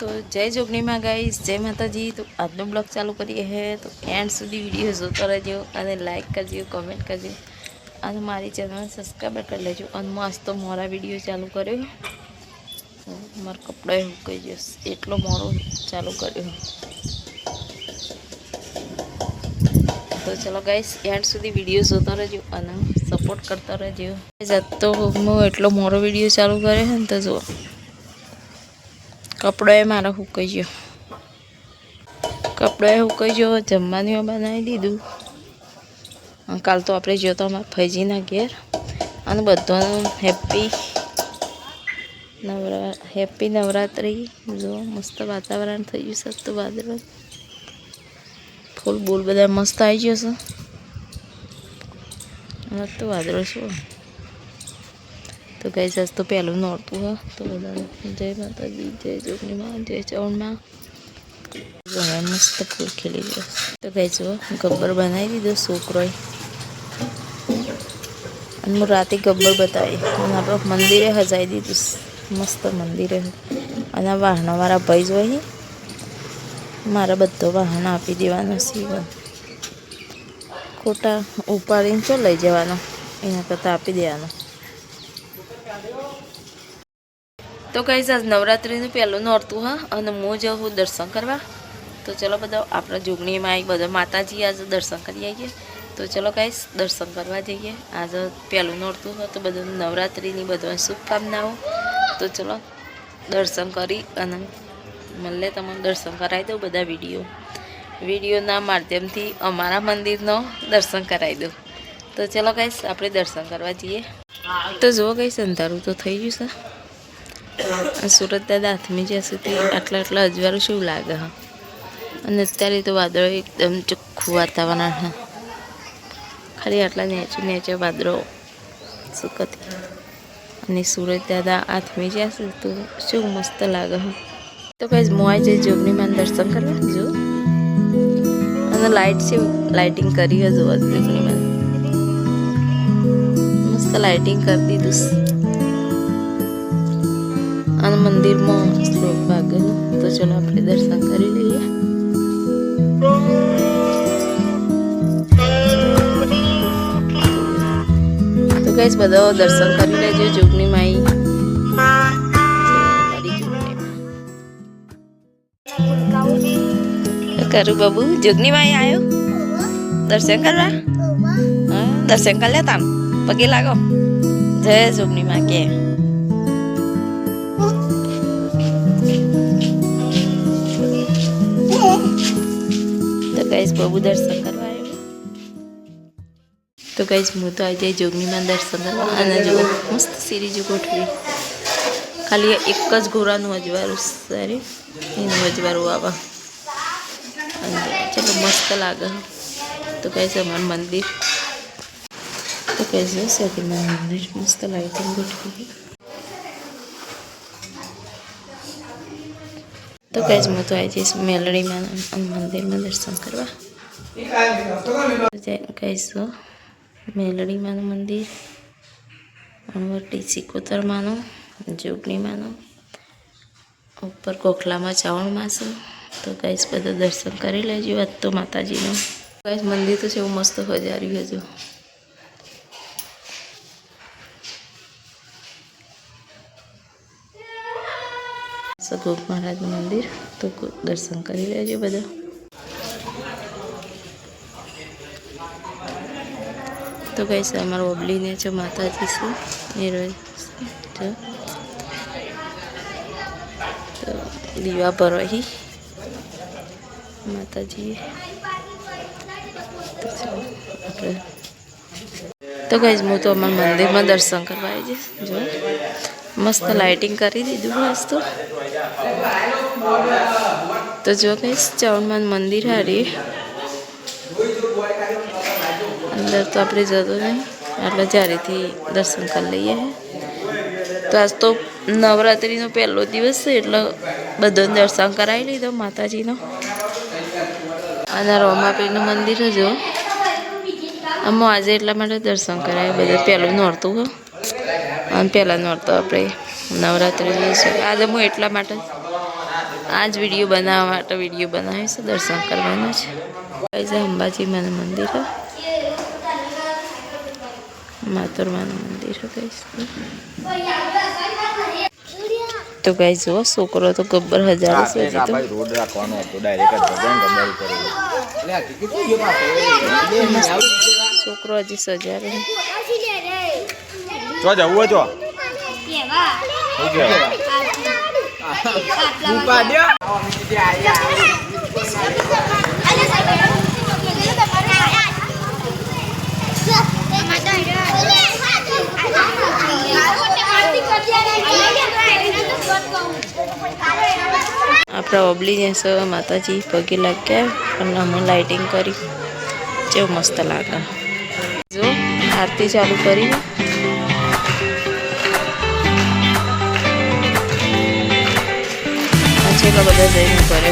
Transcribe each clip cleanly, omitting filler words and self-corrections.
तो जय जोगनी में गाइस जय माता जी। तो आज नो ब्लॉग चालू करिए है तो एंड सुधी वीडियो जोता रहो और लाइक करजो कमेंट करजो और मारी चैनल सब्सक्राइब कर लेजो। और मस्त तो मोरा वीडियो चालू करो मार कपड़ा हुकाई जो एटलो मोरो चालू करो। तो चलो गाइस एंड सुधी वीडियो जोता रहो और सपोर्ट करता रहो। तो मैं एटलो मोरो वीडियो चालू करे है तो जो कपड़ो मारा हुकाई गयो कपड़ा हुकाई गयो जमवानी बनावी दीधुं। काल तो आपणे जो तो अमारा फैजीना घेर अने बधाने हेप्पी नवरात्रि। जो मस्त वातावरण थई गयुं छे तो वादळ फूल बूल बधा मस्त आई गयो छे। तो वादळ छो तो गाइस आज तो पहलू नोरतुं है तो बधाने जय माताजी जय जोगनी मां जय चौण मां। मस्त फूल खिली गयो तो गाइस जो गब्बर बनावी दीधो छोकरोए अने मैं राते गब्बर बताई अने आपणे मंदिरे सजाई दीधुं मस्त मंदिरे। अने वाहनवाळा भाई जो अहीं मारा बधो वाहन आपी देवानो छे खोटा उपाड़ीने चो लई जवानो एना करता आपी देवानो। तो गाइस आज नवरात्रिनुं पहेलुं नोरतुं है अने हूँ जाऊँ दर्शन करवा। तो चलो बधा आपणे जोगनी में आई बधा माताजी आज दर्शन करी आईए। तो चलो गाइस दर्शन करवा जाइए। आज पहलू नोरतुं है तो बधा नवरात्रि बधा शुभकामनाओं। तो चलो दर्शन करी अने मल्ले तमने दर्शन कराई दो बधा वीडियो माध्यम थी अमारा मंदिरनो दर्शन कराई दो। तो चलो गाइस आपणे दर्शन करवा जाइए। तो जो गाइस अंधारू तो थई गयुं छे सूरत दादा हाथमी जैसे आटला आटला अजवाळुं शुं लागे है अने अत्यारे तो वादळ एकदम चोख्खुं वातावरण है खाली आटला नेचुं नेचा वादळो सुकती अने सूरज दादा हाथमी जैसे तो शुं मस्त लागे है। तो गाइस मोय जे जोगनी मां दर्शन करवा जो अने लाइट से लाइटिंग करी है जो जोगनी मां मस्त लाइटिंग कर दीधुं अने मंदिर में श्लोक वागे। तो चलो आपणे दर्शन करी लईए। तो गाइस बधा दर्शन करी लेजो जोगनी माई करू बाबू जोगनी माई आयो दर्शन करवा। दर्शन कर लेता पगे लागो जय जोगनी मां के। तो गाइस बाबू दर्शन करवा आयो। तो गाइस हूँ तो आज जोगनी मां दर्शन करवा अने जो मस्त सीरीज गोठवी खाली एक ज घोड़ानुं अजवाळुं सारी एनुं अजवाळुं आवे चलो मस्त लागे। तो गाइस अमारुं मंदिर तो गाइस जो सती मां मंदिर मस्त लाइटिंग गोठवी। तो गाइस मैं तो आज मेलडी मां मंदिर में दर्शन करवा। गाइस जो मेलडी मां मंदिर अणवटी सिकोतर मां जोगनी मां ऊपर कोखला में चावण मां छे। तो गाइस बधा दर्शन करी लेजो। आज तो माताजी नो गाइस मंदिर तो छे मस्त सजार्युं है जो सगोग महाराज मंदिर। तो दर्शन करी लेजो बधा। तो गाइस अमारा ओबली ने जो माताजी से तो दीवा पर ही माताजी। तो गाइस हूँ तो अमारा मंदिर में दर्शन करवा आई जो मस्त लाइटिंग करी दीधुं आज तो जो गाइस चावणमां मंदिर हारी अंदर तो आपणे जतो नहीं एटले ज्यारेथी दर्शन कर लईए। तो आज तो नवरात्रिनो पहलो दिवस है एटले बधाने दर्शन कराई लीधो माताजीनो। अने रोमापीरनुं मंदिर है जो अमो आज एटला माटे दर्शन कराया बधा पहलुं नोरतुं है अने पहला नोरतो आपणे नवरात्रि आज हूँ एटला माटे આ જ વિડીયો બનાવવા માટે વિડીયો બનાવીશું, દર્શન કરવાના છે. ગાઈઝ અંબાજી માનું મંદિર છે, માતરમાનું મંદિર છે ગાઈઝ. તો ગાઈઝ જો છોકરો તો ગબ્બર હજારો છે. રોડ રાખવાનો હતો ડાયરેક્ટ છોકરો હજી સજાવે તો જવું તો આપણા ઓબલી છે માતાજી પગે લાગ્યા અને અમે લાઇટિંગ કરી, જેવું મસ્ત લાગે. જો આરતી ચાલુ કરી, છેલ્લા બધા જઈને કરે.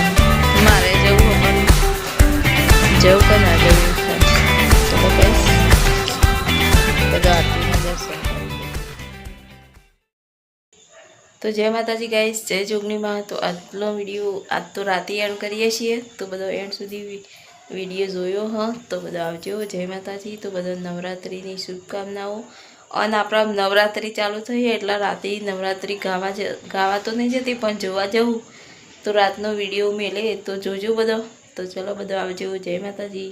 મારે જવું અમારું જવું કે ના જવું છે. ચલો કહીશ બધા આરતીના દર્શન. તો જય માતાજી ગાઈસ, જય જોગણીમાં. તો આજનો વિડીયો આજ તો રાતે એન્ડ કરીએ છીએ. તો બધો એન્ડ સુધી વિડીયો જોયો તો બધો આવજો. જય માતાજી. તો બધા નવરાત્રિની શુભકામનાઓ. અને આપણા નવરાત્રિ ચાલુ થઈ એટલે રાતે નવરાત્રિ ગાવા તો નહીં જતી, પણ જોવા જવું તો રાતનો વિડીયો મેલે તો જોજો બધો. તો ચલો બધો આવજો. જય માતાજી.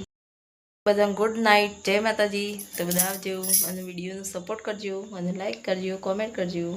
બધા ગુડ નાઇટ. જય માતાજી. તો બધા આવજો અને વિડીયોનો સપોર્ટ કરજો અને લાઈક કરજો, કોમેન્ટ કરજો.